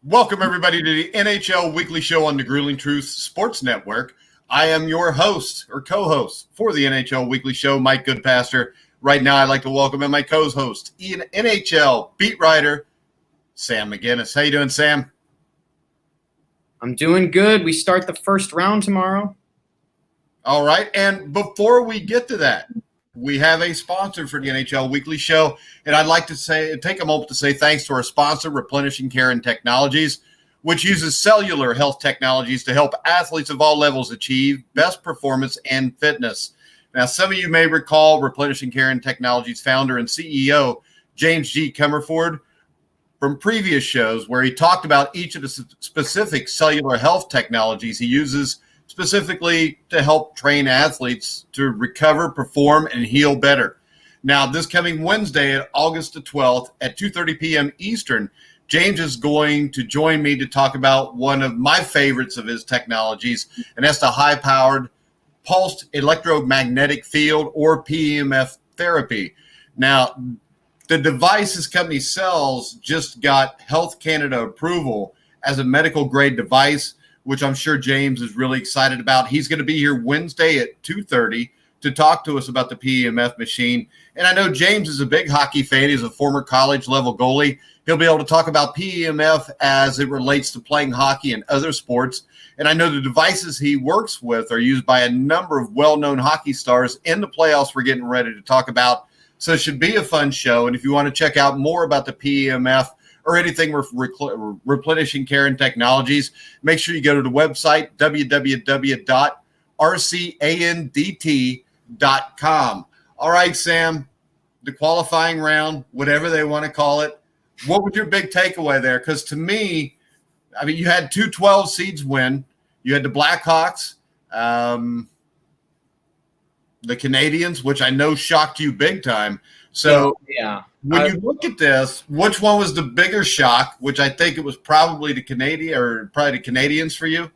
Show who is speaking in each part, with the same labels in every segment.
Speaker 1: Welcome, everybody, to the NHL Weekly Show on the Grueling Truth Sports Network. I am your host or co-host for the NHL Weekly Show, Mike Goodpaster. Right now, I'd like to welcome in my co-host, NHL beat writer, Sam McGinnis. How you doing, Sam?
Speaker 2: I'm doing good. We start the first round tomorrow.
Speaker 1: All right, and before we get to that, we have a sponsor for the NHL Weekly Show, and I'd like to take a moment to say thanks to our sponsor, Replenishing Care and Technologies, which uses cellular health technologies to help athletes of all levels achieve best performance and fitness. Now, some of you may recall Replenishing Care and Technologies founder and CEO, James G. Comerford, from previous shows where he talked about each of the specific cellular health technologies he uses specifically to help train athletes to recover, perform, and heal better. Now, this coming Wednesday, at August the 12th at 2:30 p.m. Eastern, James is going to join me to talk about one of my favorites of his technologies, and that's the high-powered pulsed electromagnetic field, or PEMF therapy. Now, the device his company sells just got Health Canada approval as a medical-grade device, which I'm sure James is really excited about. He's going to be here Wednesday at 2:30 to talk to us about the PEMF machine. And I know James is a big hockey fan. He's a former college-level goalie. He'll be able to talk about PEMF as it relates to playing hockey and other sports. And I know the devices he works with are used by a number of well-known hockey stars in the playoffs we're getting ready to talk about. So it should be a fun show. And if you want to check out more about the PEMF, or anything with Replenishing Care and Technologies, make sure you go to the website, www.rcandt.com. All right, Sam, the qualifying round, whatever they want to call it, what was your big takeaway there? Because to me, I mean, you had two 12 seeds win. You had the Blackhawks, the Canadians, which I know shocked you big time. So
Speaker 2: yeah.
Speaker 1: When you look at this, which one was the bigger shock? Which I think it was probably the Canadians for you.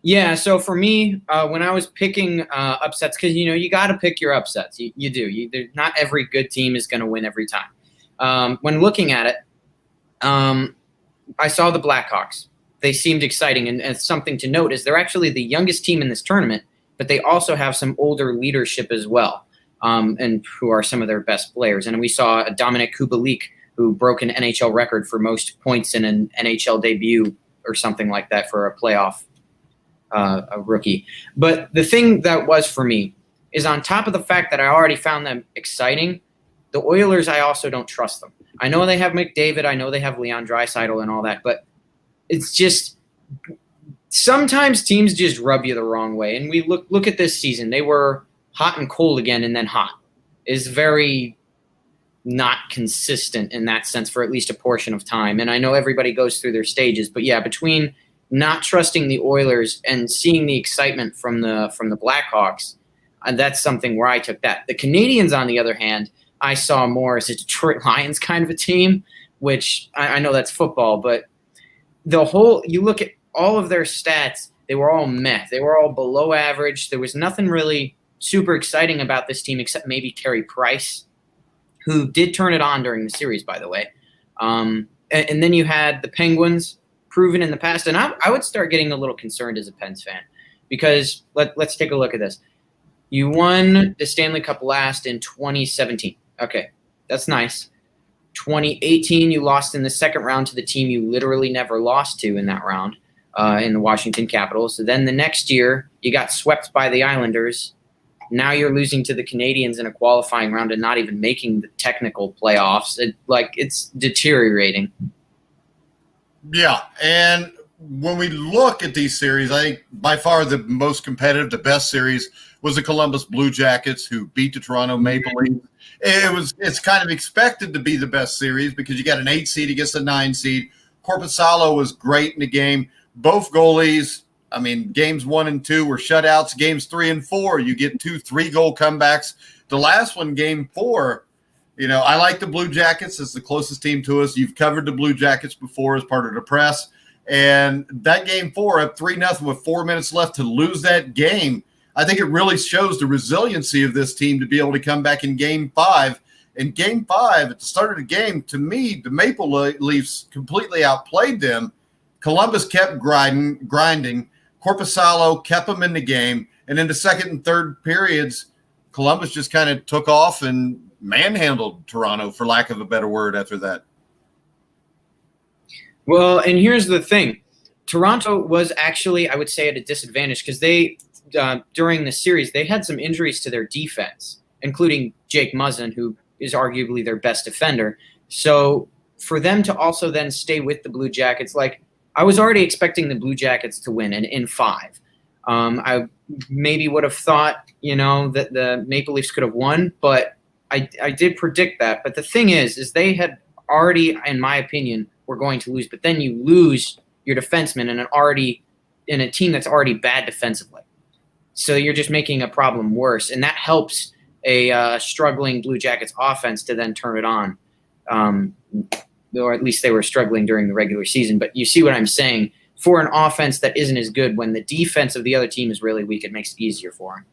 Speaker 2: Yeah. So for me, when I was picking upsets, because you got to pick your upsets. You do. Not every good team is going to win every time. When looking at it, I saw the Blackhawks. They seemed exciting, and something to note is they're actually the youngest team in this tournament, but they also have some older leadership as well. And who are some of their best players. And we saw a Dominik Kubalik, who broke an NHL record for most points in an NHL debut or something like that for a playoff a rookie. But the thing that was for me is, on top of the fact that I already found them exciting, the Oilers, I also don't trust them. I know they have McDavid. I know they have Leon Draisaitl and all that. But it's just sometimes teams just rub you the wrong way. And we look at this season. They were hot and cold again, and then hot is very not consistent in that sense for at least a portion of time. And I know everybody goes through their stages, but yeah, between not trusting the Oilers and seeing the excitement from the Blackhawks, that's something where I took that. The Canadians, on the other hand, I saw more as a Detroit Lions kind of a team, which I know that's football, but you look at all of their stats, they were all meh. They were all below average. There was nothing really super exciting about this team, except maybe Carey Price, who did turn it on during the series, by the way. And then you had the Penguins, proven in the past. And I would start getting a little concerned as a Pens fan, because let's take a look at this. You won the Stanley Cup last in 2017. Okay, that's nice. 2018, you lost in the second round to the team you literally never lost to in that round, in the Washington Capitals. So then the next year, you got swept by the Islanders. Now you're losing to the Canadians in a qualifying round and not even making the technical playoffs. It's deteriorating.
Speaker 1: Yeah, and when we look at these series, I think by far the most competitive, the best series was the Columbus Blue Jackets, who beat the Toronto Maple Leafs. It's kind of expected to be the best series because you got an 8 seed against a 9 seed. Korpisalo was great in the game. Both goalies, I mean, games 1 and 2 were shutouts. Games 3 and 4, you get 2 3-goal comebacks. The last one, game 4, I like the Blue Jackets as the closest team to us. You've covered the Blue Jackets before as part of the press. And that game 4, up 3-0 with 4 minutes left, to lose that game, I think it really shows the resiliency of this team to be able to come back in game 5. In game 5, at the start of the game, to me, the Maple Leafs completely outplayed them. Columbus kept grinding. Korpisalo kept them in the game. And in the second and third periods, Columbus just kind of took off and manhandled Toronto, for lack of a better word, after that.
Speaker 2: Well, and here's the thing. Toronto was actually, I would say, at a disadvantage because they, during the series, they had some injuries to their defense, including Jake Muzzin, who is arguably their best defender. So for them to also then stay with the Blue Jackets, like I was already expecting the Blue Jackets to win in 5. I maybe would have thought, that the Maple Leafs could have won, but I did predict that. But the thing is they had already, in my opinion, were going to lose. But then you lose your defenseman in a team that's already bad defensively. So you're just making a problem worse. And that helps a struggling Blue Jackets offense to then turn it on. Or at least they were struggling during the regular season. But you see what I'm saying? For an offense that isn't as good, when the defense of the other team is really weak, it makes it easier for them.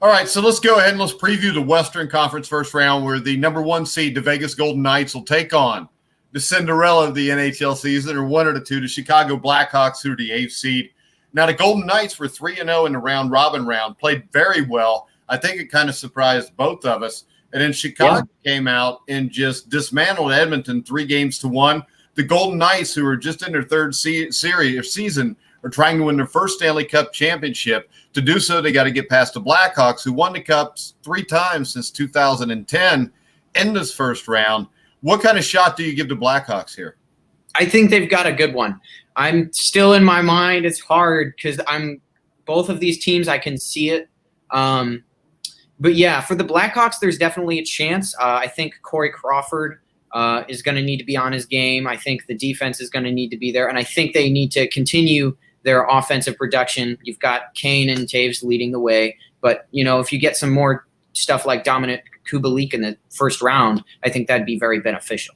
Speaker 1: All right, so let's go ahead and let's preview the Western Conference first round, where the number 1 seed, the Vegas Golden Knights, will take on the Cinderella of the NHL season, or one of the two, the Chicago Blackhawks, who are the 8th seed. Now, the Golden Knights were 3-0 in the round-robin round, played very well. I think it kind of surprised both of us. And then Chicago came out and just dismantled Edmonton 3-1. The Golden Knights, who are just in their third season, are trying to win their first Stanley Cup championship. To do so, they got to get past the Blackhawks, who won the Cups 3 times since 2010 in this first round. What kind of shot do you give the Blackhawks here?
Speaker 2: I think they've got a good one. I'm still in my mind. It's hard because both of these teams, I can see it. But yeah, for the Blackhawks, there's definitely a chance. I think Corey Crawford is going to need to be on his game. I think the defense is going to need to be there. And I think they need to continue their offensive production. You've got Kane and Taves leading the way. But, if you get some more stuff like Dominic Kubalik in the first round, I think that'd be very beneficial.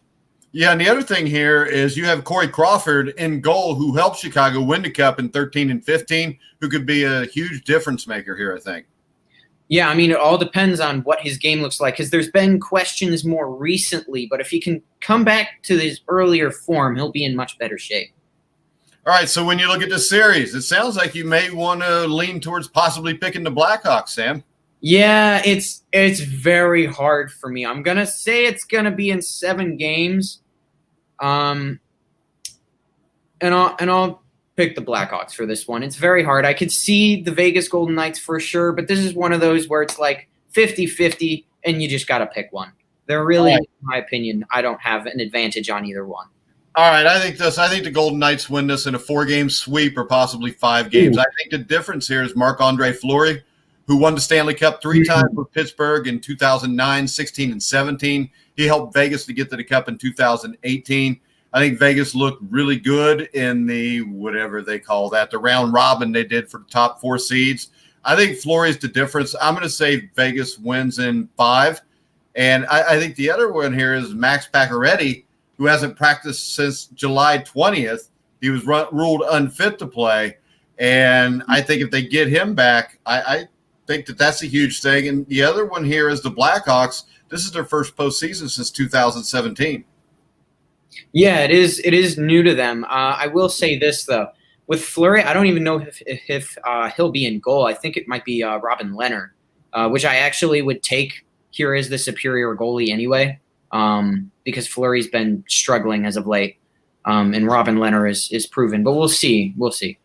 Speaker 1: Yeah, and the other thing here is you have Corey Crawford in goal, who helped Chicago win the Cup in 13 and 15, who could be a huge difference maker here, I think.
Speaker 2: Yeah, it all depends on what his game looks like, because there's been questions more recently, but if he can come back to his earlier form, he'll be in much better shape.
Speaker 1: All right, so when you look at the series, it sounds like you may want to lean towards possibly picking the Blackhawks, Sam.
Speaker 2: Yeah, it's very hard for me. I'm going to say it's going to be in 7 games. And I'll pick the Blackhawks for this one. It's very hard. I could see the Vegas Golden Knights for sure, but this is one of those where it's like 50-50 and you just got to pick one. They're really, in my opinion, I don't have an advantage on either one.
Speaker 1: All right, I think the Golden Knights win this in a 4-game sweep or possibly 5 games.
Speaker 2: Ooh.
Speaker 1: I think the difference here is Marc-Andre Fleury, who won the Stanley Cup 3 times with Pittsburgh in 2009, 16, and 17. He helped Vegas to get to the Cup in 2018. I think Vegas looked really good in the, whatever they call that, the round robin they did for the top 4 seeds. I think Fleury's the difference. I'm going to say Vegas wins in 5. And I think the other one here is Max Pacioretty, who hasn't practiced since July 20th. He was ruled unfit to play. And I think if they get him back, I think that's a huge thing. And the other one here is the Blackhawks. This is their first postseason since 2017.
Speaker 2: Yeah, it is new to them. I will say this, though. With Fleury, I don't even know if he'll be in goal. I think it might be Robin Lehner, which I actually would take here as the superior goalie anyway, because Fleury's been struggling as of late, and Robin Lehner is proven. But we'll see. We'll see.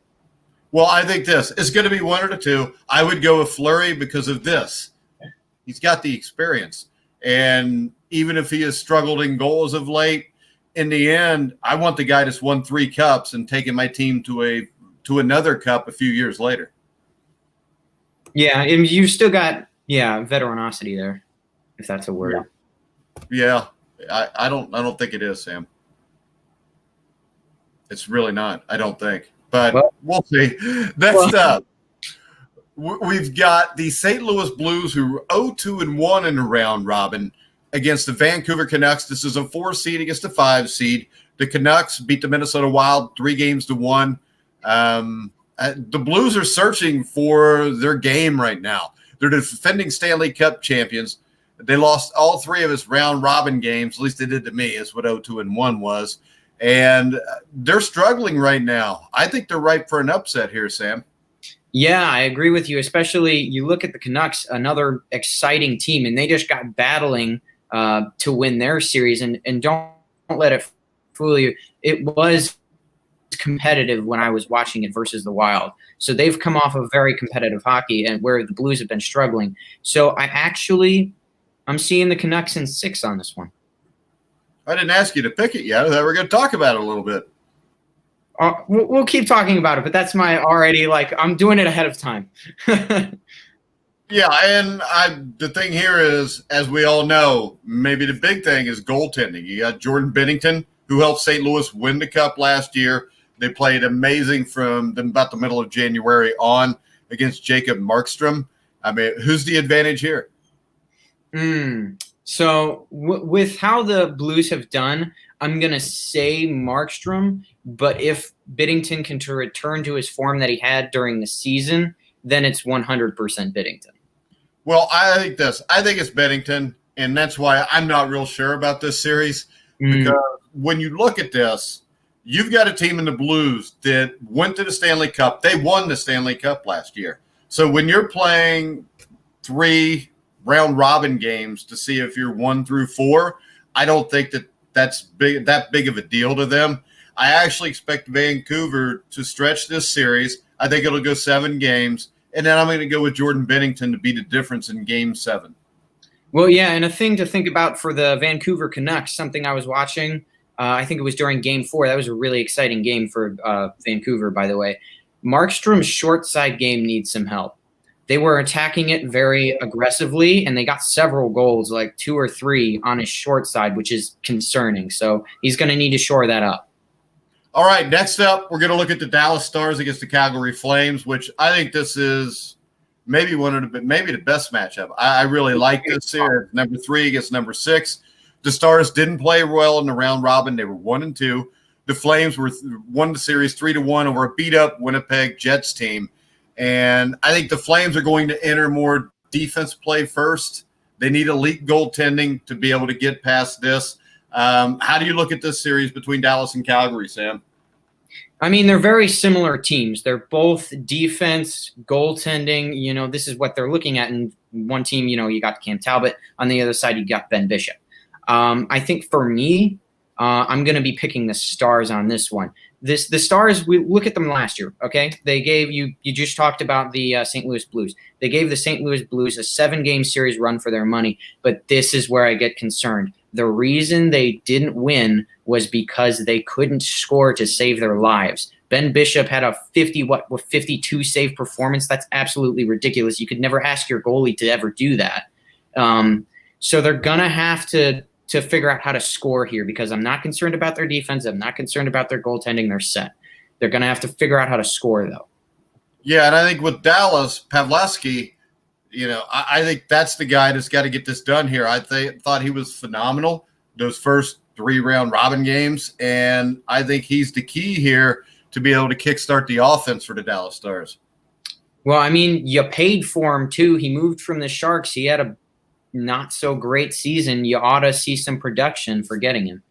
Speaker 1: Well, I think it's going to be one of the two. I would go with Fleury because of this. He's got the experience. And even if he has struggled in goals of late, in the end, I want the guy that's won 3 cups and taken my team to another cup a few years later.
Speaker 2: Yeah, and you've still got veteranosity there, if that's a word.
Speaker 1: Yeah, I don't think it is, Sam. It's really not. I don't think, but we'll see. Next up, we've got the St. Louis Blues, who are 0-2-1 in the round robin against the Vancouver Canucks. This is a 4 seed against a 5 seed. The Canucks beat the Minnesota Wild 3-1. The Blues are searching for their game right now. They're the defending Stanley Cup champions. They lost all 3 of his round robin games. At least they did to me. Is what 0-2-1 was. and they're struggling right now. I think they're ripe for an upset here, Sam.
Speaker 2: Yeah, I agree with you. Especially you look at the Canucks, another exciting team, and they just got battling to win their series. And don't let it fool you. It was competitive when I was watching it versus the Wild. So they've come off of very competitive hockey, and where the Blues have been struggling. So I'm seeing the Canucks in 6 on this one.
Speaker 1: I didn't ask you to pick it yet. I thought we're going to talk about it a little bit.
Speaker 2: We'll keep talking about it, but that's my already I'm doing it ahead of time.
Speaker 1: Yeah, and the thing here is, as we all know, maybe the big thing is goaltending. You got Jordan Binnington, who helped St. Louis win the Cup last year. They played amazing from about the middle of January on against Jacob Markstrom. I mean, who's the advantage here?
Speaker 2: So with how the Blues have done, I'm going to say Markstrom, but if Binnington can return to his form that he had during the season, then it's 100% Binnington.
Speaker 1: Well, I think it's Binnington, and that's why I'm not real sure about this series. Because when you look at this, you've got a team in the Blues that went to the Stanley Cup. They won the Stanley Cup last year. So when you're playing 3 round robin games to see if you're 1 through 4, I don't think that's that big of a deal to them. I actually expect Vancouver to stretch this series. I think it'll go 7 games, and then I'm going to go with Jordan Binnington to be the difference in Game 7.
Speaker 2: Well, yeah, and a thing to think about for the Vancouver Canucks, something I was watching, I think it was during Game 4. That was a really exciting game for Vancouver, by the way. Markstrom's short side game needs some help. They were attacking it very aggressively, and they got several goals, like 2 or 3 on his short side, which is concerning. So he's going to need to shore that up.
Speaker 1: All right, next up, we're going to look at the Dallas Stars against the Calgary Flames, which I think this is maybe the best matchup. I really like this series. Number 3 against number 6. The Stars didn't play well in the round robin. They were 1-2. The Flames won the series 3-1 over a beat-up Winnipeg Jets team. And I think the Flames are going to enter more defense play first. They need elite goaltending to be able to get past this. How do you look at this series between Dallas and Calgary, Sam?
Speaker 2: I mean, they're very similar teams. They're both defense, goaltending. This is what they're looking at. In one team, you got Cam Talbot. On the other side, you got Ben Bishop. I think for me, I'm going to be picking the Stars on this one. The Stars, we look at them last year, okay? They gave you just talked about the St. Louis Blues. They gave the St. Louis Blues a 7-game series run for their money, but this is where I get concerned. The reason they didn't win was because they couldn't score to save their lives. Ben Bishop had a 52 save performance. That's absolutely ridiculous. You could never ask your goalie to ever do that. So they're going to have to figure out how to score here, because I'm not concerned about their defense. I'm not concerned about their goaltending. They're set. They're going to have to figure out how to score, though.
Speaker 1: Yeah, and I think with Dallas, Pavlovsky, I think that's the guy that's got to get this done here. I thought he was phenomenal those first 3 round robin games, and I think he's the key here to be able to kickstart the offense for the Dallas Stars.
Speaker 2: Well, I mean, you paid for him, too. He moved from the Sharks. He had a not so great season. You ought to see some production for getting him.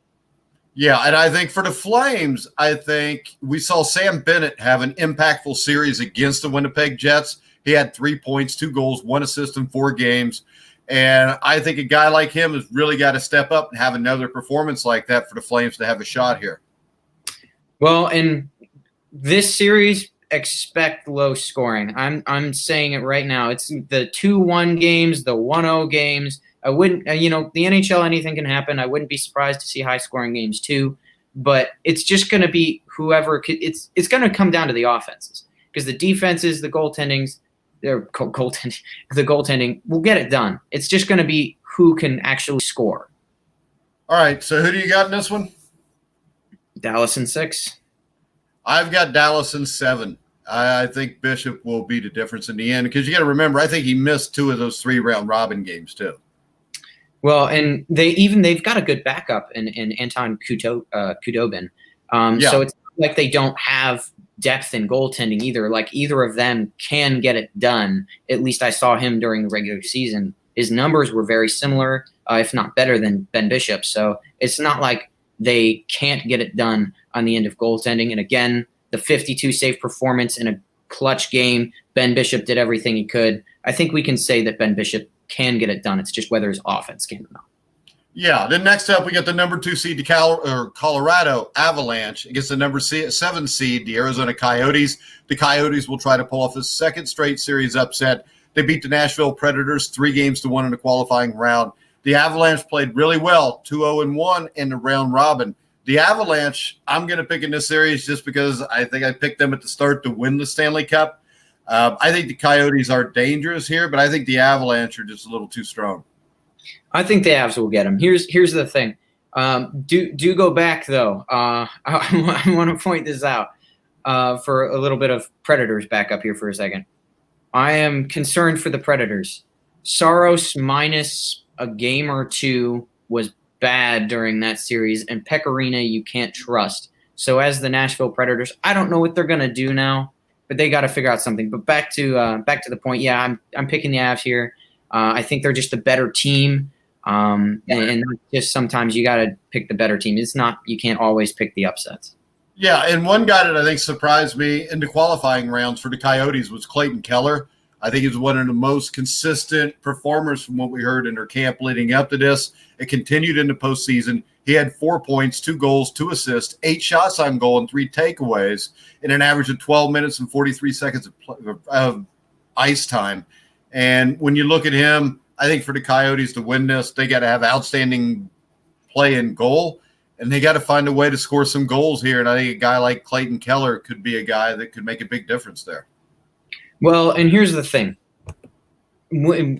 Speaker 1: Yeah, and I think for the Flames, I think we saw Sam Bennett have an impactful series against the Winnipeg Jets. He had 3 points, 2 goals, 1 assist in 4 games. And I think a guy like him has really got to step up and have another performance like that for the Flames to have a shot here. Well,
Speaker 2: in this series, expect low scoring. I'm saying it right now. It's the 2-1 games, the 1-0 games. I wouldn't, the NHL, anything can happen. I wouldn't be surprised to see high scoring games too, but it's just going to be whoever. It's going to come down to the offenses, because the defenses, the goaltending will get it done. It's just going to be who can actually score.
Speaker 1: All right. So who do you got in this one?
Speaker 2: Dallas in 6.
Speaker 1: I've got Dallas in 7. I think Bishop will be the difference in the end, because you got to remember, I think he missed 2 of those 3 round robin games too.
Speaker 2: Well, and they've got a good backup in Anton Khudobin. So it's like they don't have depth in goaltending either. Like either of them can get it done. At least I saw him during the regular season. His numbers were very similar, if not better than Ben Bishop. So it's not like they can't get it done on the end of goaltending. And again, the 52 save performance in a clutch game, Ben Bishop did everything he could. I think we can say that Ben Bishop can get it done. It's just whether his offense can or not.
Speaker 1: Yeah. Then next up, we got the number 2 seed, Colorado Avalanche against the number 7 seed, the Arizona Coyotes. The Coyotes will try to pull off a second straight series upset. They beat the Nashville Predators 3-1 in the qualifying round. The Avalanche played really well, 2-0-1 in the round robin. The Avalanche, I'm going to pick in this series just because I think I picked them at the start to win the Stanley Cup. I think the Coyotes are dangerous here, but I think the Avalanche are just a little too strong.
Speaker 2: I think the Avs will get him. Here's the thing. Do go back, though. I want to point this out for a little bit of Predators back up here for a second. I am concerned for the Predators. Saros minus a game or two was bad during that series, and Pecorino you can't trust. So as the Nashville Predators, I don't know what they're going to do now, but they got to figure out something. But back to the point, yeah, I'm picking the Avs here. I think they're just a better team. And just sometimes you got to pick the better team. It's not, you can't always pick the upsets.
Speaker 1: Yeah, and one guy that I think surprised me in the qualifying rounds for the Coyotes was Clayton Keller. I think he's one of the most consistent performers from what we heard in their camp leading up to this. It continued into postseason. He had 4 points, 2 goals, 2 assists, 8 shots on goal, and 3 takeaways in an average of 12 minutes and 43 seconds of ice time. And when you look at him, I think for the Coyotes to win this, they got to have outstanding play in goal, and they got to find a way to score some goals here. And I think a guy like Clayton Keller could be a guy that could make a big difference there.
Speaker 2: Well, and here's the thing.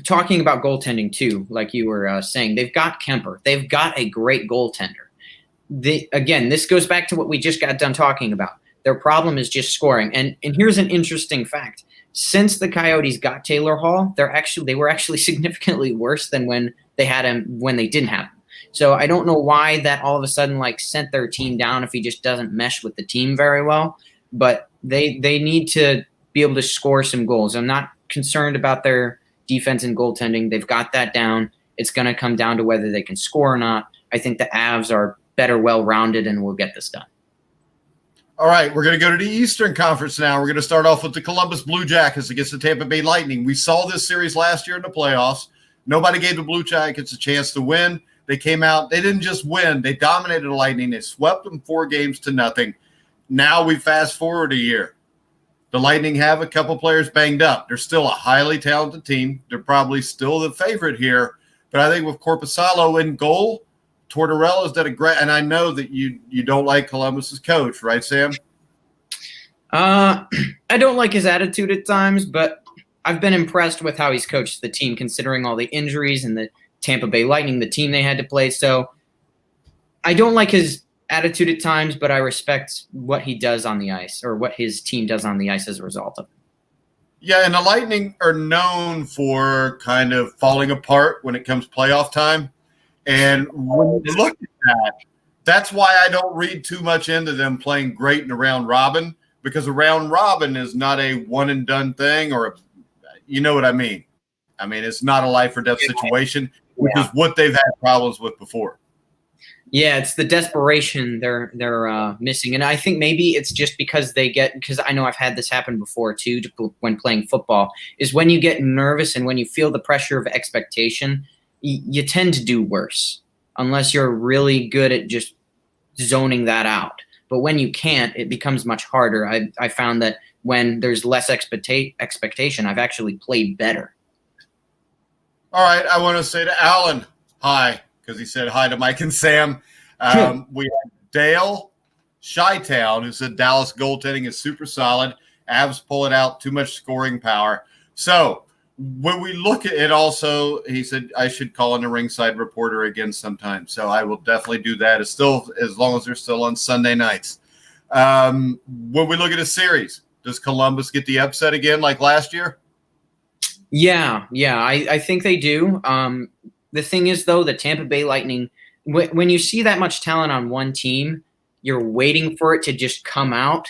Speaker 2: Talking about goaltending, too, like you were saying, they've got Kemper. They've got a great goaltender. Again, this goes back to what we just got done talking about. Their problem is just scoring. And here's an interesting fact. Since the Coyotes got Taylor Hall, they were actually significantly worse than when they had him when they didn't have him. So I don't know why that all of a sudden sent their team down if he just doesn't mesh with the team very well. But they need to be able to score some goals. I'm not concerned about their defense and goaltending. They've got that down. It's going to come down to whether they can score or not. I think the Avs are better well-rounded and will get this done.
Speaker 1: All right, we're going to go to the Eastern Conference now. We're going to start off with the Columbus Blue Jackets against the Tampa Bay Lightning. We saw this series last year in the playoffs. Nobody gave the Blue Jackets a chance to win. They came out. They didn't just win. They dominated the Lightning. They swept them 4-0. Now we fast forward a year. The Lightning have a couple players banged up. They're still a highly talented team. They're probably still the favorite here. But I think with Korpisalo in goal, Tortorella's done a great – and I know that you don't like Columbus's coach, right, Sam?
Speaker 2: I don't like his attitude at times, but I've been impressed with how he's coached the team considering all the injuries and the Tampa Bay Lightning, the team they had to play. So I don't like his attitude at times, but I respect what he does on the ice or what his team does on the ice as a result of it.
Speaker 1: Yeah, and the Lightning are known for kind of falling apart when it comes playoff time. And when you look at that, that's why I don't read too much into them playing great in a round robin, because a round robin is not a one-and-done thing you know what I mean. I mean, it's not a life or death situation, which is what they've had problems with before.
Speaker 2: Yeah, it's the desperation they're missing. And I think maybe it's just because because I know I've had this happen before too when playing football, is when you get nervous and when you feel the pressure of expectation, you tend to do worse unless you're really good at just zoning that out. But when you can't, it becomes much harder. I found that when there's less expectation, I've actually played better.
Speaker 1: All right, I want to say to Alan, hi, because he said hi to Mike and Sam. We have Dale Chi-Town, who said Dallas goaltending is super solid. Avs pull it out, too much scoring power. So when we look at it also, he said I should call in a ringside reporter again sometime. So I will definitely do that as long as they're still on Sunday nights. When we look at a series, does Columbus get the upset again like last year?
Speaker 2: Yeah, I think they do. The thing is, though, the Tampa Bay Lightning, when you see that much talent on one team, you're waiting for it to just come out.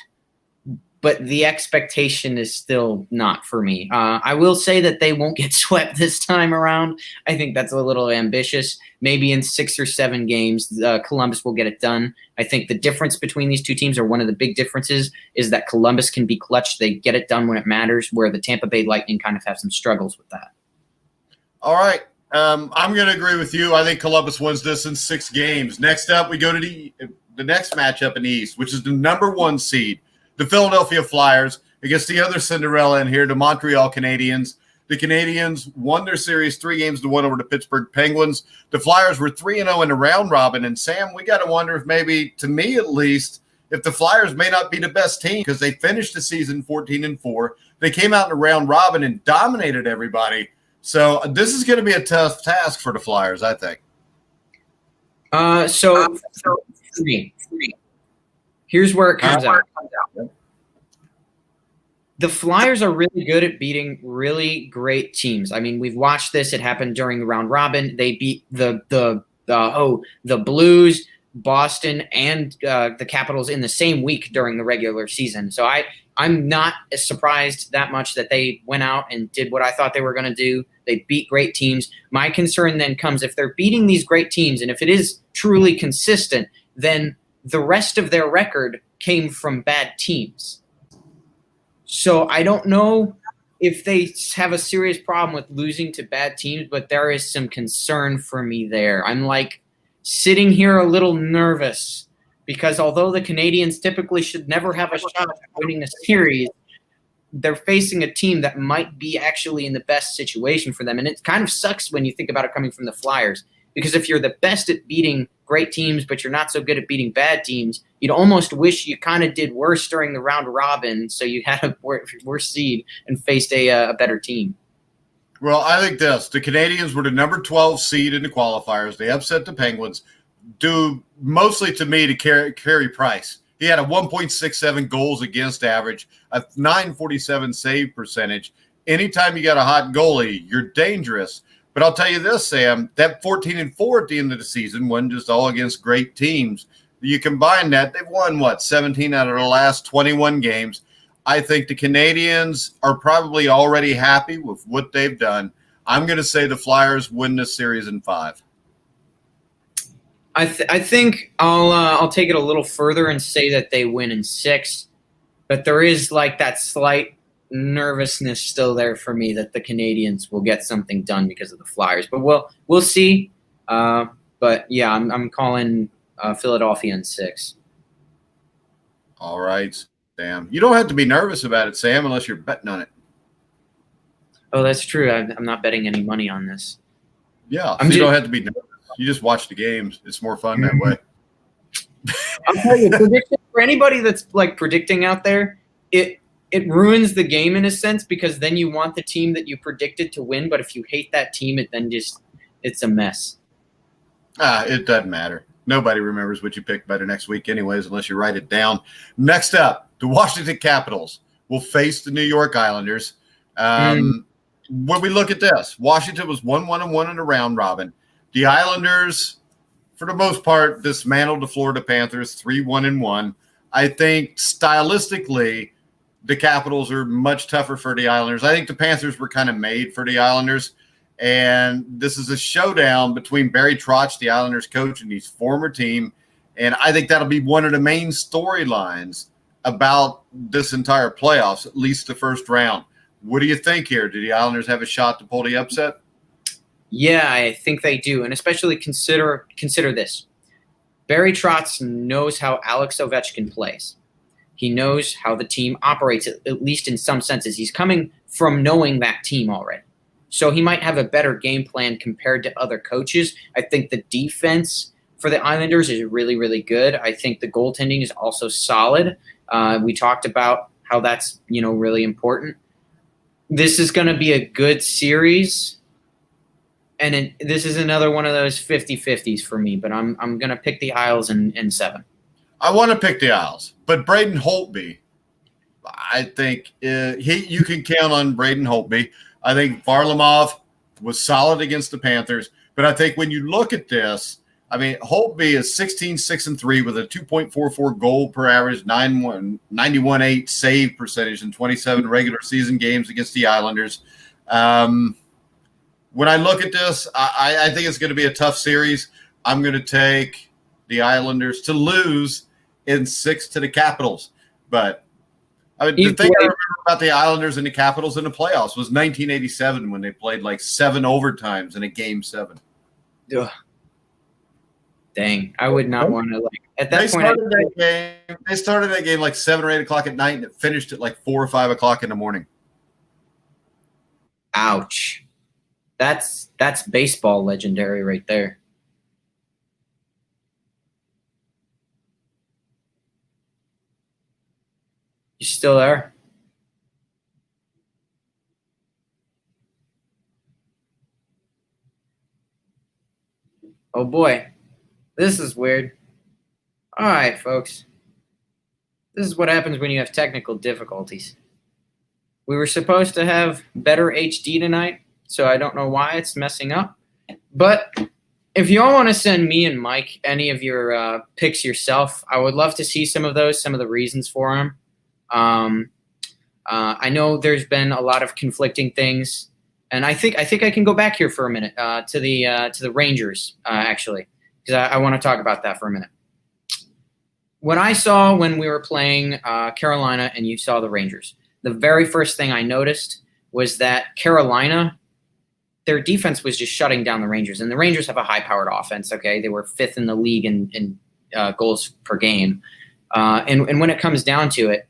Speaker 2: but the expectation is still not for me. I will say that they won't get swept this time around. I think that's a little ambitious. Maybe in 6 or 7 games, Columbus will get it done. I think the difference between these two teams, or one of the big differences, is that Columbus can be clutch. They get it done when it matters, where the Tampa Bay Lightning kind of have some struggles with that.
Speaker 1: All right. I'm going to agree with you. I think Columbus wins this in 6 games. Next up, we go to the next matchup in the East, which is the number 1 seed, the Philadelphia Flyers, against the other Cinderella in here, the Montreal Canadiens. The Canadiens won their series 3-1 over the Pittsburgh Penguins. The Flyers were 3-0 in the round robin. And, Sam, we got to wonder if maybe, to me at least, if the Flyers may not be the best team, because they finished the season 14-4. They came out in the round robin and dominated everybody. So this is going to be a tough task for the Flyers, I think.
Speaker 2: So for me, here's where it comes out. The Flyers are really good at beating really great teams. I mean, we've watched this. It happened during the round robin. They beat the Blues, Boston, and the Capitals in the same week during the regular season. So I'm not surprised that much that they went out and did what I thought they were going to do. They beat great teams. My concern then comes if they're beating these great teams, and if it is truly consistent, then the rest of their record came from bad teams. So I don't know if they have a serious problem with losing to bad teams, but there is some concern for me there. I'm like sitting here a little nervous because although the Canadiens typically should never have a shot at winning a series, they're facing a team that might be actually in the best situation for them. And it kind of sucks when you think about it coming from the Flyers, because if you're the best at beating great teams, but you're not so good at beating bad teams, you'd almost wish you kind of did worse during the round robin, so you had a worse seed and faced a better team.
Speaker 1: Well, I think this. The Canadiens were the number 12 seed in the qualifiers. They upset the Penguins, due mostly to me to Carey Price. He had a 1.67 goals against average, a .947 save percentage. Anytime you got a hot goalie, you're dangerous. But I'll tell you this, Sam, that 14-4 at the end of the season wasn't just all against great teams. You combine that, they've won, 17 out of the last 21 games. I think the Canadiens are probably already happy with what they've done. I'm going to say the Flyers win this series in 5.
Speaker 2: I think I'll take it a little further and say that they win in 6. But there is like that slight nervousness still there for me that the Canadiens will get something done because of the Flyers, but we'll see. But yeah, I'm calling Philadelphia in 6.
Speaker 1: All right, Sam. You don't have to be nervous about it, Sam, unless you're betting on it.
Speaker 2: Oh, that's true. I'm not betting any money on this.
Speaker 1: Yeah, you don't have to be nervous. You just watch the games. It's more fun that way.
Speaker 2: I'll tell you, prediction for anybody that's like predicting out there, it ruins the game in a sense, because then you want the team that you predicted to win, but if you hate that team, it's a mess.
Speaker 1: It doesn't matter. Nobody remembers what you picked by the next week anyways, unless you write it down. Next up, the Washington Capitals will face the New York Islanders. When we look at this, Washington was 1-1-1 in the round robin. The Islanders, for the most part, dismantled the Florida Panthers 3-1-1. I think stylistically, the Capitals are much tougher for the Islanders. I think the Panthers were kind of made for the Islanders. And this is a showdown between Barry Trotz, the Islanders coach, and his former team. And I think that'll be one of the main storylines about this entire playoffs, at least the first round. What do you think here? Do the Islanders have a shot to pull the upset?
Speaker 2: Yeah, I think they do. And especially consider this. Barry Trotz knows how Alex Ovechkin plays. He knows how the team operates, at least in some senses. He's coming from knowing that team already. So he might have a better game plan compared to other coaches. I think the defense for the Islanders is really, really good. I think the goaltending is also solid. We talked about how that's, really important. This is going to be a good series. And this is another one of those 50-50s for me, but I'm going to pick the Isles in 7.
Speaker 1: I want to pick the Isles, but Braden Holtby, I think you can count on Braden Holtby. I think Varlamov was solid against the Panthers, but I think when you look at this, I mean, Holtby is 16-6-3 with a 2.44 goal per average, 91.8 save percentage in 27 regular season games against the Islanders. When I look at this, I think it's going to be a tough series. I'm going to take the Islanders to lose in 6 to the Capitals. But I mean, the thing I remember about the Islanders and the Capitals in the playoffs was 1987 when they played like 7 overtimes in a Game 7.
Speaker 2: Ugh. Dang, I would not want to at that point.
Speaker 1: They started that game like 7 or 8 o'clock at night, and it finished at like 4 or 5 o'clock in the morning.
Speaker 2: Ouch, that's baseball legendary right there. You still there? Oh boy. This is weird. All right, folks. This is what happens when you have technical difficulties. We were supposed to have better HD tonight, so I don't know why it's messing up. But if you all want to send me and Mike any of your picks yourself, I would love to see some of those, some of the reasons for them. I know there's been a lot of conflicting things, and I think I can go back here for a minute to the Rangers actually. Because I want to talk about that for a minute. What I saw when we were playing Carolina and you saw the Rangers, the very first thing I noticed was that Carolina, their defense was just shutting down the Rangers. And the Rangers have a high-powered offense, okay? They were 5th in the league in goals per game. And when it comes down to it,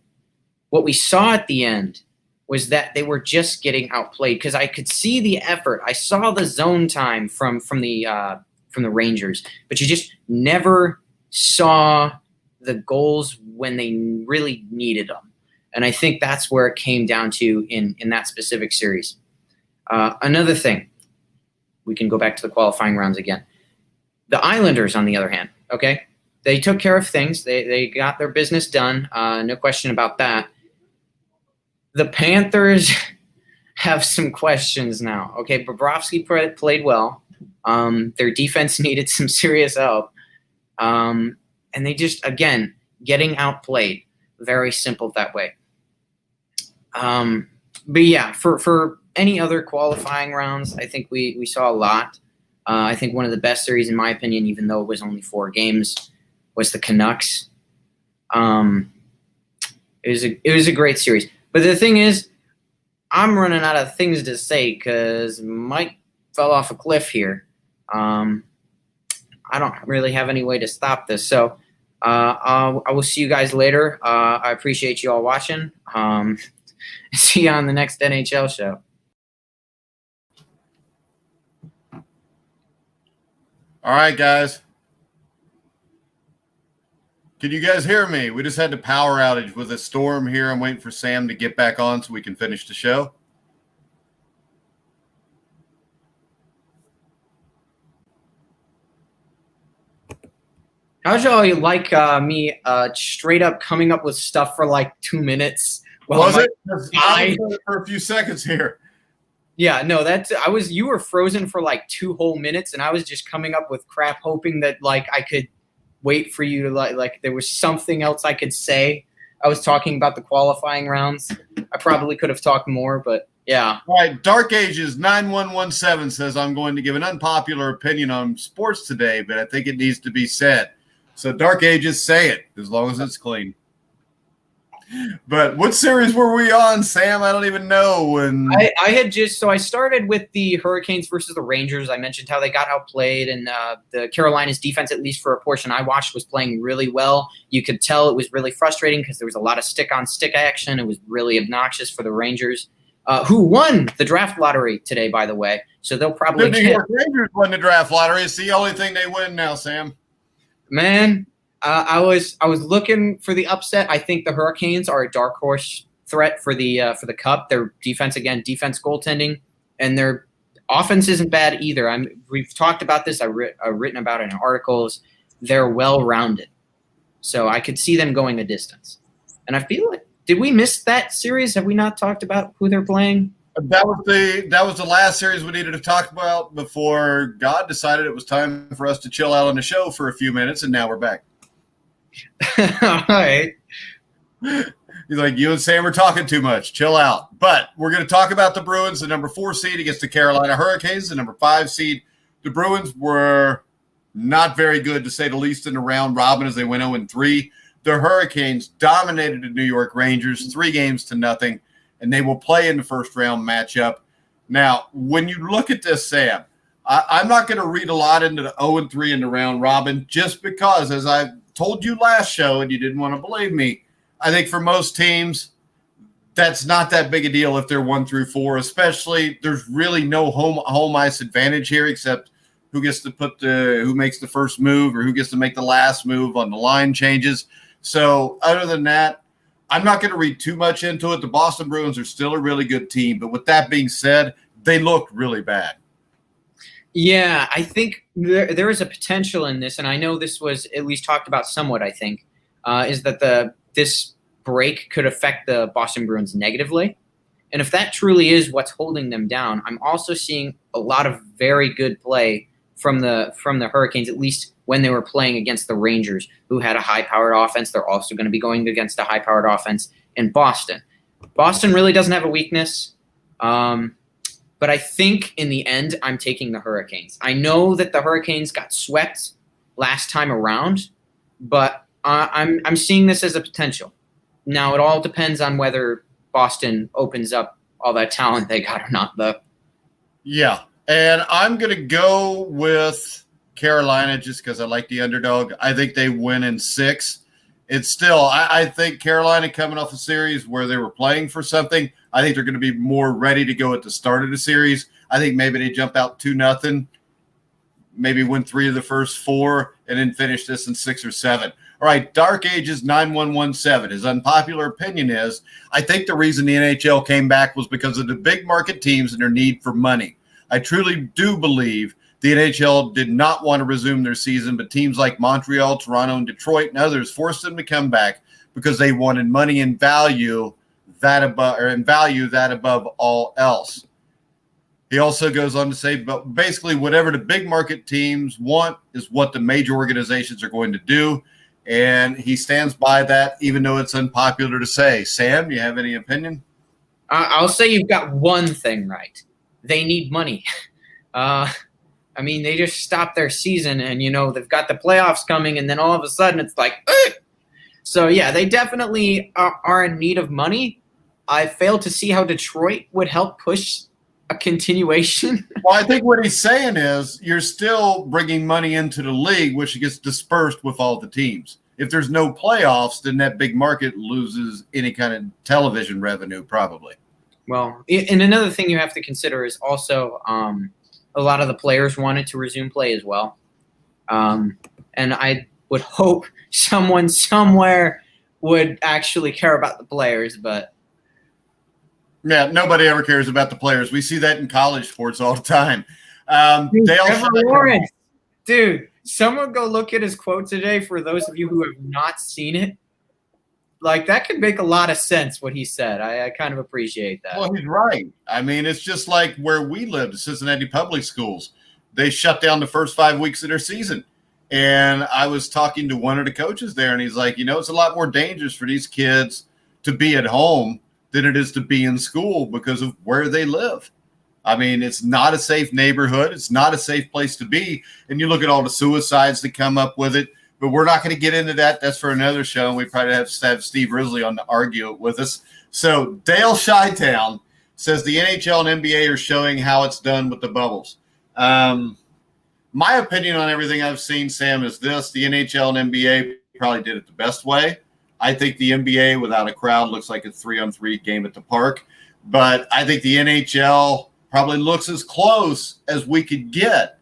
Speaker 2: what we saw at the end was that they were just getting outplayed because I could see the effort. I saw the zone time from the Rangers, but you just never saw the goals when they really needed them. And I think that's where it came down to in that specific series. Another thing, we can go back to the qualifying rounds again. The Islanders, on the other hand, okay, they took care of things. They got their business done. No question about that. The Panthers have some questions now. Okay, Bobrovsky played well. Their defense needed some serious help. And they just, again, getting outplayed. Very simple that way. But yeah, for any other qualifying rounds, I think we saw a lot. I think one of the best series, in my opinion, even though it was only 4 games, was the Canucks. It was a great series. But the thing is, I'm running out of things to say because Mike fell off a cliff here. I don't really have any way to stop this. So I will see you guys later. I appreciate you all watching. See you on the next NHL show.
Speaker 1: All right, guys. Can you guys hear me? We just had the power outage with a storm here. I'm waiting for Sam to get back on so we can finish the show.
Speaker 2: How'd y'all like me straight up coming up with stuff for like 2 minutes?
Speaker 1: Was it? I was for a few seconds here.
Speaker 2: Yeah, no, you were frozen for like 2 whole minutes, and I was just coming up with crap, hoping that like I could wait for you to like there was something else I could say. I was talking about the qualifying rounds. I probably could have talked more, but yeah.
Speaker 1: All right, Dark Ages 9117 says, I'm going to give an unpopular opinion on sports today, but I think it needs to be said. So Dark Ages, say it, as long as it's clean. But what series were we on, Sam? I don't even know.
Speaker 2: I started with the Hurricanes versus the Rangers. I mentioned how they got outplayed, and the Carolina's defense, at least for a portion I watched, was playing really well. You could tell it was really frustrating because there was a lot of stick-on-stick action. It was really obnoxious for the Rangers, who won the draft lottery today, by the way. So they'll probably
Speaker 1: the New York Rangers won the draft lottery. It's the only thing they win now, Sam.
Speaker 2: Man, I was looking for the upset. I think the Hurricanes are a dark horse threat for the Cup. Their defense, goaltending, and their offense isn't bad either. We've talked about this. I've written about it in articles. They're well-rounded, so I could see them going a distance. And I feel like, did we miss that series? Have we not talked about who they're playing?
Speaker 1: That was the last series we needed to talk about before God decided it was time for us to chill out on the show for a few minutes, and now we're back.
Speaker 2: All right.
Speaker 1: He's like, you and Sam are talking too much. Chill out. But we're going to talk about the Bruins, the number 4 seed against the Carolina Hurricanes, the number 5 seed. The Bruins were not very good, to say the least, in the round robin as they went 0-3. The Hurricanes dominated the New York Rangers 3-0, and they will play in the first round matchup. Now, when you look at this, Sam, I'm not going to read a lot into the 0-3 in the round robin just because, as I told you last show, and you didn't want to believe me, I think for most teams, that's not that big a deal if they're 1-4, especially there's really no home ice advantage here except who gets to who makes the first move or who gets to make the last move on the line changes. So other than that, I'm not going to read too much into it. The Boston Bruins are still a really good team, but with that being said, they looked really bad.
Speaker 2: Yeah, I think there is a potential in this, and I know this was at least talked about somewhat, I think, is that this break could affect the Boston Bruins negatively. And if that truly is what's holding them down, I'm also seeing a lot of very good play from the Hurricanes, at least when they were playing against the Rangers, who had a high-powered offense. They're also going to be going against a high-powered offense in Boston. Boston really doesn't have a weakness, but I think in the end, I'm taking the Hurricanes. I know that the Hurricanes got swept last time around, but I'm seeing this as a potential. Now, it all depends on whether Boston opens up all that talent they got or not, though.
Speaker 1: Yeah, and I'm going to go with Carolina just because I like the underdog. I think they win in 6. It's still, I think Carolina coming off a series where they were playing for something, I think they're going to be more ready to go at the start of the series. I think maybe they jump out 2-0, maybe win 3 of the first 4, and then finish this in 6 or 7. All right, Dark Ages 9117. His unpopular opinion is, I think the reason the NHL came back was because of the big market teams and their need for money. I truly do believe the NHL did not want to resume their season, but teams like Montreal, Toronto, and Detroit and others forced them to come back because they wanted money and value that above all else. He also goes on to say, but basically whatever the big market teams want is what the major organizations are going to do. And he stands by that, even though it's unpopular to say. Sam, you have any opinion?
Speaker 2: I'll say you've got one thing right. They need money. I mean, they just stopped their season, and, they've got the playoffs coming, and then all of a sudden it's like, ugh! So, yeah, they definitely are in need of money. I failed to see how Detroit would help push a continuation.
Speaker 1: Well, I think what he's saying is you're still bringing money into the league, which gets dispersed with all the teams. If there's no playoffs, then that big market loses any kind of television revenue, probably.
Speaker 2: Well, and another thing you have to consider is also a lot of the players wanted to resume play as well. And I would hope someone somewhere would actually care about the players, but
Speaker 1: yeah, nobody ever cares about the players. We see that in college sports all the time.
Speaker 2: Dude, someone go look at his quote today for those of you who have not seen it. Like, that could make a lot of sense, what he said. I kind of appreciate that.
Speaker 1: Well, he's right. I mean, it's just like where we live, the Cincinnati Public Schools. They shut down the first 5 weeks of their season. And I was talking to one of the coaches there, and he's like, it's a lot more dangerous for these kids to be at home than it is to be in school because of where they live. I mean, it's not a safe neighborhood. It's not a safe place to be. And you look at all the suicides that come up with it, but we're not going to get into that. That's for another show. And we probably have to have Steve Risley on to argue it with us. So Dale Shytown says the NHL and NBA are showing how it's done with the bubbles. My opinion on everything I've seen, Sam, is this. The NHL and NBA probably did it the best way. I think the NBA without a crowd looks like a 3-on-3 game at the park. But I think the NHL probably looks as close as we could get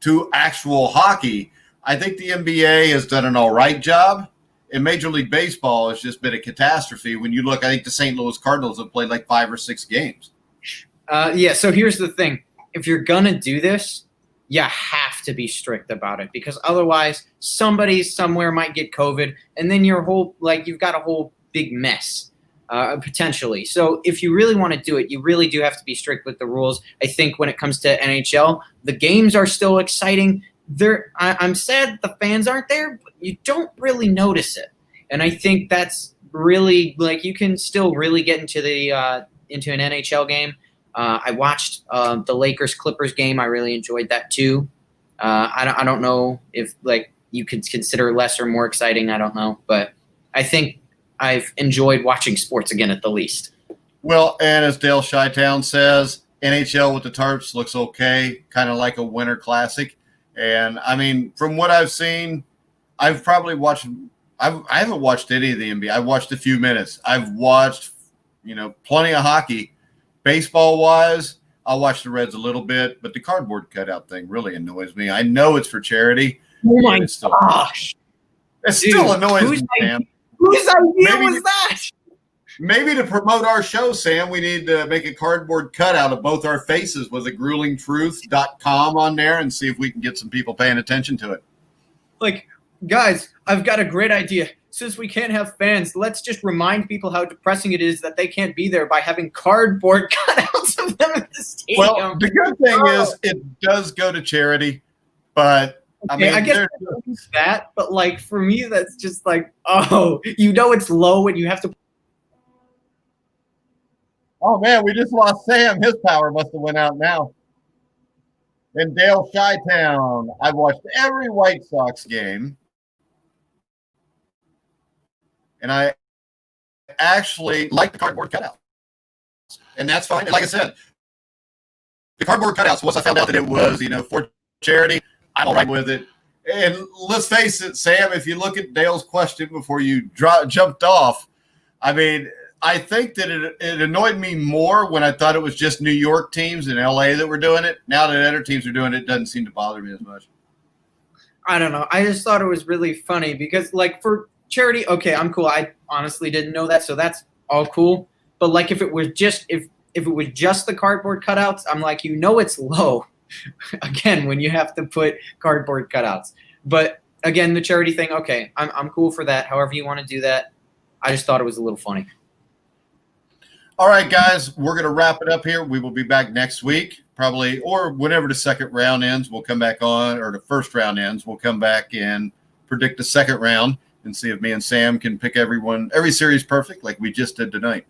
Speaker 1: to actual hockey. I think the NBA has done an all right job. And Major League Baseball has just been a catastrophe. When you look, I think the St. Louis Cardinals have played like 5 or 6 games.
Speaker 2: So here's the thing. If you're going to do this, you have to be strict about it because otherwise somebody somewhere might get COVID and then you've got a whole big mess. potentially. So if you really want to do it, you really do have to be strict with the rules. I think when it comes to NHL, the games are still exciting. I'm sad the fans aren't there, but you don't really notice it. And I think that's really, like, you can still really get into into an NHL game. I watched the Lakers-Clippers game. I really enjoyed that too. I don't know if, like, you could consider less or more exciting. I don't know. But I think I've enjoyed watching sports again at the least.
Speaker 1: Well, and as Dale Shytown says, NHL with the tarps looks okay, kind of like a winter classic. And, I mean, from what I've seen, I've probably watched – I haven't watched any of the NBA. I've watched a few minutes. I've watched, plenty of hockey. Baseball-wise, I'll watch the Reds a little bit, but the cardboard cutout thing really annoys me. I know it's for charity.
Speaker 2: Oh, my gosh.
Speaker 1: It still annoys me, Sam.
Speaker 2: Whose idea was that?
Speaker 1: Maybe to promote our show, Sam, we need to make a cardboard cutout of both our faces with a gruelingtruth.com on there and see if we can get some people paying attention to it.
Speaker 2: Like, guys, I've got a great idea. Since we can't have fans, let's just remind people how depressing it is that they can't be there by having cardboard cutouts of them at the stadium.
Speaker 1: Well, the good thing is it does go to charity, but
Speaker 2: okay, I guess that, but like for me, that's just like, it's low and you have to.
Speaker 1: Oh man, we just lost Sam. His power must have went out now. And Dale Shytown, I've watched every White Sox game. And I actually like the cardboard cutouts. And that's fine. And like I said, the cardboard cutouts, once I found out that it was, for charity, I'm all right with it. And let's face it, Sam, if you look at Dale's question before you jumped off, I mean, I think that it annoyed me more when I thought it was just New York teams in LA that were doing it. Now that other teams are doing it, it doesn't seem to bother me as much.
Speaker 2: I don't know. I just thought it was really funny because, like, for charity, okay, I'm cool. I honestly didn't know that, so that's all cool. But like, if it was just if it was just the cardboard cutouts, I'm like, it's low. Again, when you have to put cardboard cutouts. But again, the charity thing, okay, I'm cool for that. However you want to do that. I just thought it was a little funny.
Speaker 1: All right, guys, we're going to wrap it up here. We will be back next week, probably, or whenever the second round ends, we'll come back on, or the first round ends, we'll come back and predict the second round and see if me and Sam can pick every series perfect like we just did tonight.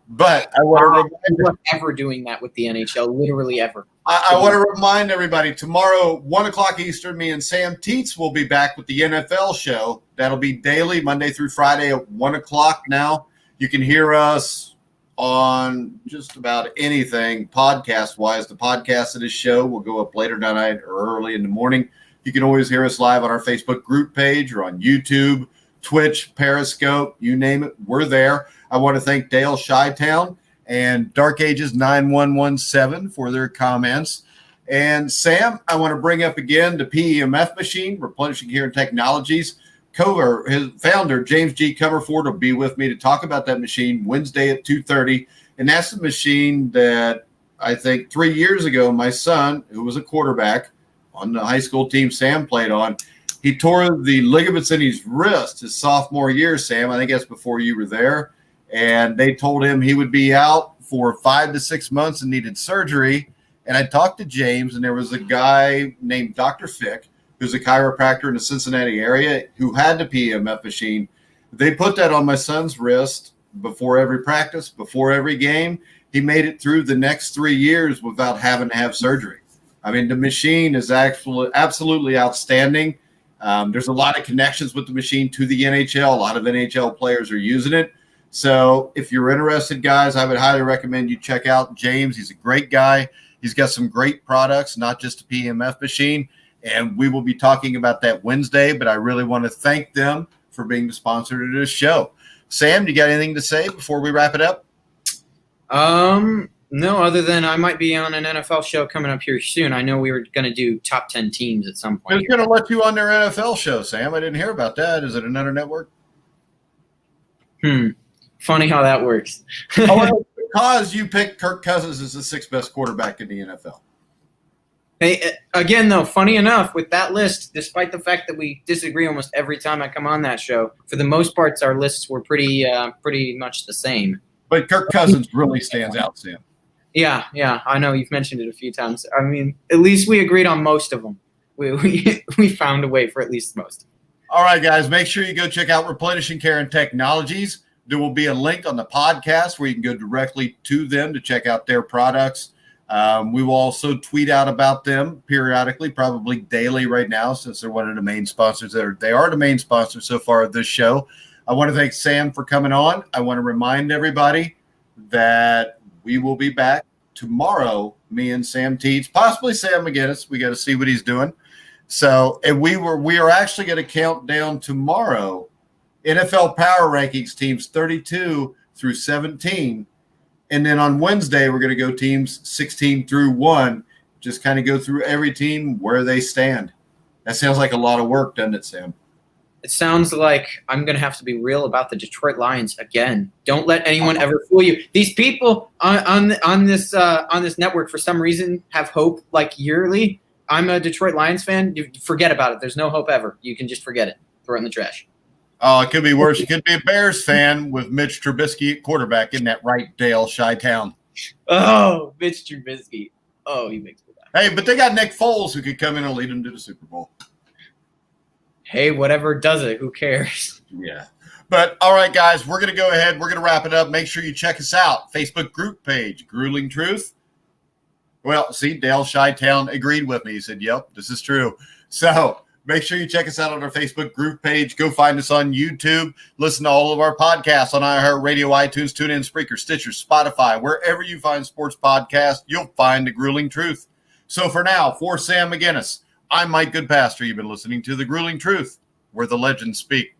Speaker 1: But I want to
Speaker 2: ever doing that with the NHL, literally ever.
Speaker 1: I want to remind everybody, tomorrow, 1 o'clock Eastern, me and Sam Teets will be back with the NFL show. That'll be daily, Monday through Friday at 1 o'clock now. You can hear us on just about anything podcast-wise. The podcast of this show will go up later tonight or early in the morning. You can always hear us live on our Facebook group page or on YouTube, Twitch, Periscope, you name it, we're there. I want to thank Dale Shytown and Dark Ages 9117 for their comments. And Sam, I want to bring up again the PEMF machine, Replenishing Care and Technologies. His founder, James G. Comerford, will be with me to talk about that machine Wednesday at 2:30. And that's the machine that I think 3 years ago, my son, who was a quarterback on the high school team Sam played on, he tore the ligaments in his wrist his sophomore year, Sam. I think that's before you were there. And they told him he would be out for 5 to 6 months and needed surgery. And I talked to James, and there was a guy named Dr. Fick, who's a chiropractor in the Cincinnati area, who had the PEMF machine. They put that on my son's wrist before every practice, before every game. He made it through the next 3 years without having to have surgery. I mean, the machine is actually absolutely outstanding. There's a lot of connections with the machine to the NHL. A lot of NHL players are using it. So if you're interested, guys, I would highly recommend you check out James. He's a great guy. He's got some great products, not just a PEMF machine. And we will be talking about that Wednesday, but I really want to thank them for being the sponsor to this show. Sam, do you got anything to say before we wrap it up?
Speaker 2: No, other than I might be on an NFL show coming up here soon. I know we were going to do top 10 teams at some point.
Speaker 1: Who's going to let you on their NFL show, Sam? I didn't hear about that. Is it another network?
Speaker 2: Funny how that works.
Speaker 1: Because you picked Kirk Cousins as the 6th best quarterback in the NFL.
Speaker 2: Hey, again, though, funny enough, with that list, despite the fact that we disagree almost every time I come on that show, for the most parts, our lists were pretty much the same.
Speaker 1: But Kirk Cousins really stands out, Sam.
Speaker 2: Yeah, I know you've mentioned it a few times. I mean, at least we agreed on most of them. We found a way for at least most.
Speaker 1: All right, guys, make sure you go check out Replenishing Care and Technologies. There will be a link on the podcast where you can go directly to them to check out their products. We will also tweet out about them periodically, probably daily right now, since they're one of the main sponsors. They are the main sponsor so far of this show. I want to thank Sam for coming on. I want to remind everybody that we will be back tomorrow, me and Sam Teets, possibly Sam McGinnis. We got to see what he's doing. So, and we are actually going to count down tomorrow NFL Power Rankings teams 32 through 17. And then on Wednesday, we're going to go teams 16 through 1, just kind of go through every team where they stand. That sounds like a lot of work, doesn't it, Sam?
Speaker 2: It sounds like I'm going to have to be real about the Detroit Lions again. Don't let anyone ever fool you. These people on this network, for some reason, have hope like yearly. I'm a Detroit Lions fan. You forget about it. There's no hope ever. You can just forget it. Throw it in the trash.
Speaker 1: Oh, it could be worse. You could be a Bears fan with Mitch Trubisky at quarterback. Isn't that right, Dale Chi-Town?
Speaker 2: Oh, Mitch Trubisky. Oh, he makes me laugh.
Speaker 1: Hey, but they got Nick Foles who could come in and lead them to the Super Bowl.
Speaker 2: Hey, whatever does it. Who cares?
Speaker 1: Yeah. But, all right, guys, we're going to go ahead. We're going to wrap it up. Make sure you check us out. Facebook group page, Grueling Truth. Well, see, Dale Chi-Town agreed with me. He said, yep, this is true. So make sure you check us out on our Facebook group page. Go find us on YouTube. Listen to all of our podcasts on iHeartRadio, iTunes, TuneIn, Spreaker, Stitcher, Spotify. Wherever you find sports podcasts, you'll find The Grueling Truth. So for now, for Sam McGinnis, I'm Mike Goodpaster. You've been listening to The Grueling Truth, where the legends speak.